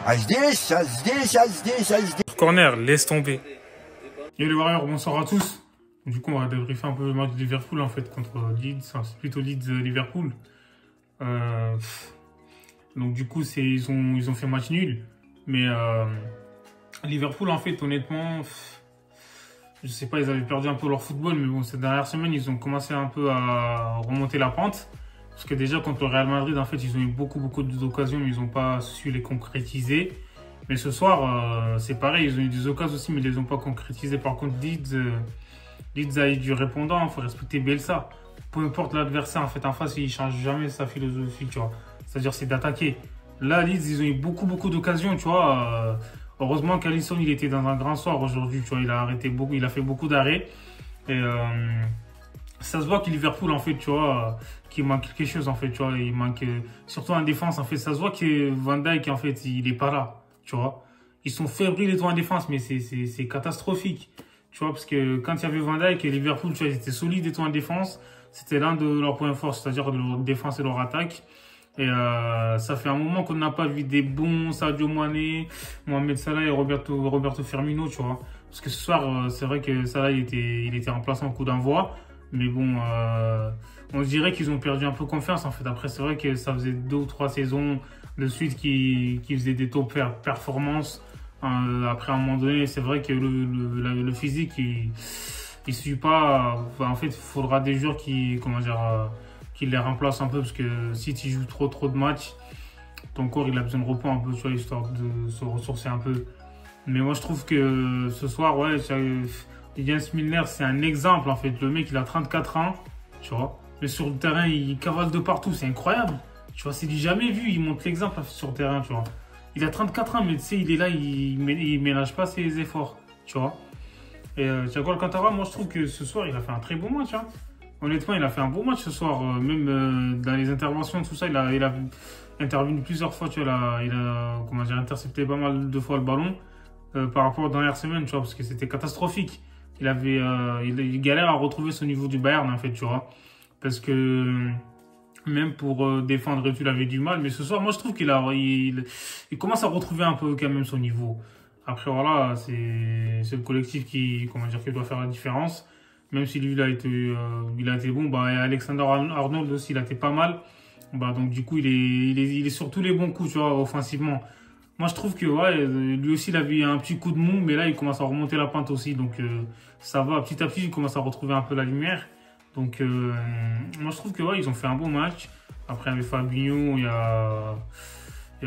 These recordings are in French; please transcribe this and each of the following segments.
А здесь, а здесь, а здесь, а здесь. Corner, laisse tomber. Yo les Warriors, bonsoir à tous. Du coup, on va débriefer un peu le match de Liverpool en fait contre Leeds. Enfin, c'est plutôt Leeds-Liverpool. Donc du coup, ils ont fait match nul. Mais Liverpool, en fait, honnêtement, je sais pas, ils avaient perdu un peu leur football. Mais bon, cette dernière semaine, ils ont commencé un peu à remonter la pente. Parce que déjà, contre le Real Madrid, en fait, ils ont eu beaucoup d'occasions, mais ils n'ont pas su les concrétiser. Mais ce soir, c'est pareil, ils ont eu des occasions aussi, mais ils ne les ont pas concrétisées. Par contre, Leeds a eu du répondant, il faut respecter Bielsa. Peu importe l'adversaire, en fait, en face, il ne change jamais sa philosophie, tu vois. C'est-à-dire, c'est d'attaquer. Là, Leeds, ils ont eu beaucoup d'occasions, tu vois. Heureusement qu'Alisson, il était dans un grand soir aujourd'hui, tu vois. Il a fait beaucoup d'arrêts. Et ça se voit que Liverpool, en fait, tu vois, qu'il manque quelque chose, en fait, tu vois. Il manque, surtout en défense, en fait. Ça se voit que Van Dijk, en fait, il n'est pas là, tu vois. Ils sont fébriles et tout en défense, mais c'est catastrophique, tu vois. Parce que quand il y avait Van Dijk et Liverpool, tu vois, ils étaient solides et tout en défense. C'était l'un de leurs points forts, c'est-à-dire leur défense et leur attaque. Et ça fait un moment qu'on n'a pas vu des bons Sadio Mané, Mohamed Salah et Roberto Firmino, tu vois. Parce que ce soir, c'est vrai que Salah, il était remplaçant au coup d'envoi. Mais bon, on dirait qu'ils ont perdu un peu confiance, en fait. Après, c'est vrai que ça faisait 2 ou 3 saisons de suite qui faisaient des top performances. Après, à un moment donné, c'est vrai que le physique, il suit pas. En fait, il faudra des joueurs qui les remplacent un peu. Parce que si tu joues trop de matchs, ton corps, il a besoin de repos un peu, tu vois, histoire de se ressourcer un peu. Mais moi, je trouve que ce soir, ouais, Jens Milner, c'est un exemple, en fait. Le mec, il a 34 ans, tu vois. Mais sur le terrain, il cavale de partout. C'est incroyable. Tu vois, c'est du jamais vu. Il montre l'exemple sur le terrain, tu vois. Il a 34 ans, mais tu sais, il est là, il ménage pas ses efforts, tu vois. Et Thiago Alcantara, moi, je trouve que ce soir, il a fait un très bon match, hein. Honnêtement, il a fait un bon match ce soir. Même dans les interventions, tout ça, il a intervenu plusieurs fois, tu vois. Il a comment dire, intercepté pas mal de fois le ballon par rapport aux dernières semaines, tu vois, parce que c'était catastrophique. Il galère à retrouver son niveau du Bayern, en fait, tu vois. Parce que même pour défendre, il avait du mal. Mais ce soir, moi, je trouve il commence à retrouver un peu quand même son niveau. Après, voilà, c'est le collectif qui doit faire la différence. Même si lui, il a été bon. Bah, et Alexander Arnold aussi, il a été pas mal. Bah, donc, du coup, il est sur tous les bons coups, tu vois, offensivement. Moi, je trouve que ouais, lui aussi, il avait un petit coup de mou, mais là, il commence à remonter la pente aussi. Donc, ça va. Petit à petit, il commence à retrouver un peu la lumière. Donc, moi, je trouve que ouais, ils ont fait un bon match. Après, il y avait Fabinho, il y a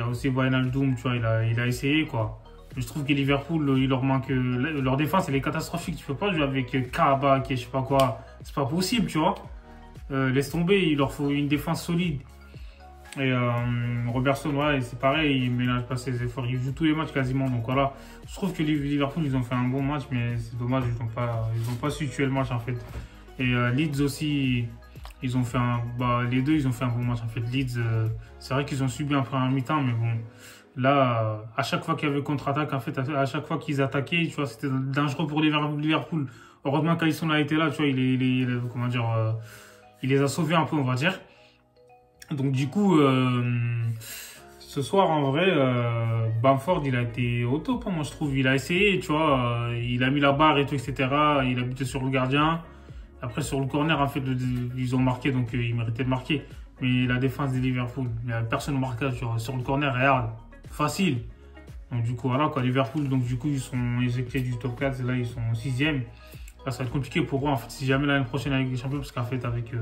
aussi Wijnaldum, tu vois, il a essayé, quoi. Mais je trouve que Liverpool, il leur manque... leur défense, elle est catastrophique. Tu peux pas jouer avec Kabak et je sais pas quoi. C'est pas possible, tu vois. Laisse tomber, il leur faut une défense solide. Et Robertson, ouais, c'est pareil, il ménage pas ses efforts, il joue tous les matchs quasiment. Donc voilà, je trouve que Liverpool, ils ont fait un bon match, mais c'est dommage, ils ont pas su tuer le match en fait. Et Leeds aussi, ils ont fait les deux, ils ont fait un bon match en fait. Leeds, c'est vrai qu'ils ont subi un premier mi-temps, mais bon, là, à chaque fois qu'il y avait contre-attaque, en fait, à chaque fois qu'ils attaquaient, tu vois, c'était dangereux pour Liverpool. Heureusement qu'Alisson a été là, tu vois, il les a sauvés un peu, on va dire. Donc du coup, ce soir, en vrai, Bamford, il a été au top, hein, moi je trouve. Il a essayé, tu vois, il a mis la barre et tout, etc. Il a buté sur le gardien. Après, sur le corner, en fait, ils ont marqué, donc ils méritaient de marquer. Mais la défense de Liverpool, il n'y a personne au marquage sur le corner, regarde, facile. Donc du coup, voilà, quoi, Liverpool, donc du coup, ils sont éjectés du top 4, et là, ils sont 6e. Là, ça va être compliqué pour eux, en fait, si jamais l'année prochaine avec les champions, parce qu'en fait, avec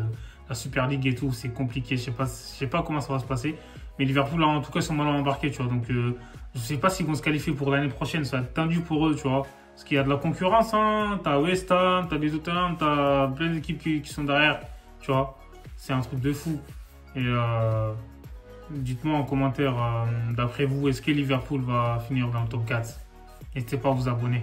la Super League et tout, c'est compliqué. Je sais pas comment ça va se passer. Mais Liverpool, là, en tout cas, ils sont mal embarqués, tu vois. Donc, je sais pas s'ils vont se qualifier pour l'année prochaine. Ça va être tendu pour eux, tu vois. Parce qu'il y a de la concurrence, hein. T'as West Ham, t'as des Tottenham, t'as plein d'équipes qui sont derrière, tu vois. C'est un truc de fou. Et dites-moi en commentaire, d'après vous, est-ce que Liverpool va finir dans le top 4? N'hésitez pas à vous abonner.